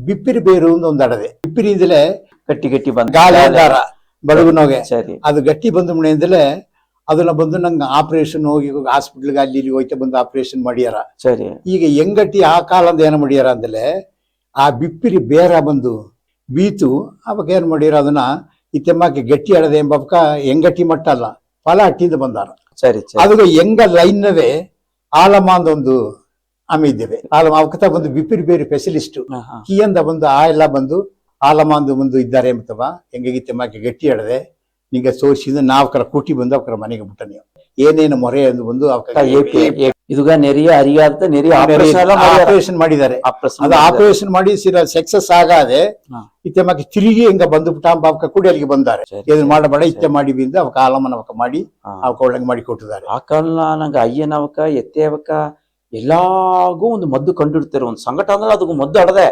ಬಿಪ್ಪಿರಿ ಬೇರು ಒಂದು ಅಡದೆ ಬಿಪ್ಪಿರಿಂದಲೇ ಗಟ್ಟಿ ಗಟ್ಟಿ ಬಂದ ಗಾಳಿ ದಾರ ಬಡಗುನೋಗೆ ಸರಿ ಅದು ಗಟ್ಟಿ ಬಂದ ಮುಣೆಯಿಂದಲೇ ಅದನ್ನ ಬಂದು ನಂಗೆ ಆಪರೇಷನ್ ಹೋಗಿ ಹಾಸ್ಪಿಟ್ಲ್ಗೆ ಅಲ್ಲಿ ಇಲ್ಲಿ ಹೋಯ್ತಾ ಬಂದು ಆಪರೇಷನ್ ಮಾಡ್ಯಾರ. ಸರಿ ಈಗ ಹೆಂಗಟ್ಟಿ ಆ ಕಾಲದ ಏನ ಮಾಡ್ಯಾರ ಅಂದಲೆ ಆ ಬಿಪ್ಪಿರಿ ಬೇರ ಬಂದು ಬೀತು ಅವಾಗ ಏನ್ ಮಾಡ್ಯಾರ ಅದನ್ನ ಇತ್ತೆಮ್ಮಕ್ಕೆ ಗಟ್ಟಿ ಅಡದೆ ಎಂಬಕ್ಕ ಹೆಂಗಟ್ಟಿ ಮಟ್ಟ ಅಲ್ಲ ಫಲ ಹಟ್ಟಿಂದ ಬಂದಾರ. ಸರಿ ಅದು ಹೆಂಗ ಲೈನ್ನವೇ ಆಲಮ ಅಂದೊಂದು ಆಮೇಲೆ ಆಲಮ ಅವಕತ ಬಂದು ಬಿಪ್ಪಿರಿ ಬೇರೆ ಸ್ಪೆಷಲಿಸ್ಟ್ ಕಿಯಂದ ಬಂದು ಆ ಎಲ್ಲ ಬಂದು ಆಲಮ ಅಂದು ಬಂದು ಇದ್ದಾರೆ ಎಂಬತ್ತವ ಹೆಂಗಿತ್ತೆಮ್ಮಕ್ಕೆ ಗಟ್ಟಿ ಅಡದೆ ನಿಂಗೆ ಸೋರ್ಸಿದ ನಾವ್ ಕರ ಕೂಟಿ ಬಂದು ಅವಕರ ಮನೆಗೆ ಬಿಟ್ಟ ನೀವು ಏನೇನು ಮೊರೆ ಎಂದು ಬಂದು ಇದುಗ ನೆರಿಯ ಅರಿಯಾದ ನೆರಿಯ ಆಪರೇಷನ್ ಮಾಡಿದ್ದಾರೆ. ಅದು ಆಪರೇಷನ್ ಮಾಡಿ ಸಕ್ಸಸ್ ಆಗದೆ ಇತ್ತೆಮ್ಮಕ್ಕೆ ತಿರುಗಿ ಹಿಂಗ ಬಂದು ಬಿಟ್ಟ ಅವಕ ಕೂಡಿ ಅಲ್ಲಿಗೆ ಬಂದಾರೆ. ಇದನ್ನ ಮಾಡಬೇಡ ಇತ್ತೆ ಮಾಡಿ ಬಿಂದ ಅವಕ ಆಲಮನ ಅವಕ ಮಾಡಿ ಅವಕ ಒಳಗೆ ಮಾಡಿ ಕೊಟ್ಟಿದ್ದಾರೆ. ಆ ಕಾಲ ನಂಗೆ ಅಯ್ಯನವಕ ಎತ್ತೆ ಅವಕ ಎಲ್ಲಾಗೂ ಒಂದು ಮದ್ದು ಕಂಡಿಡ್ತಾರೆ. ಒಂದು ಸಂಕಟ ಅಂದ್ರೆ ಅದಕ್ಕೂ ಮದ್ದು ಅಡದೆ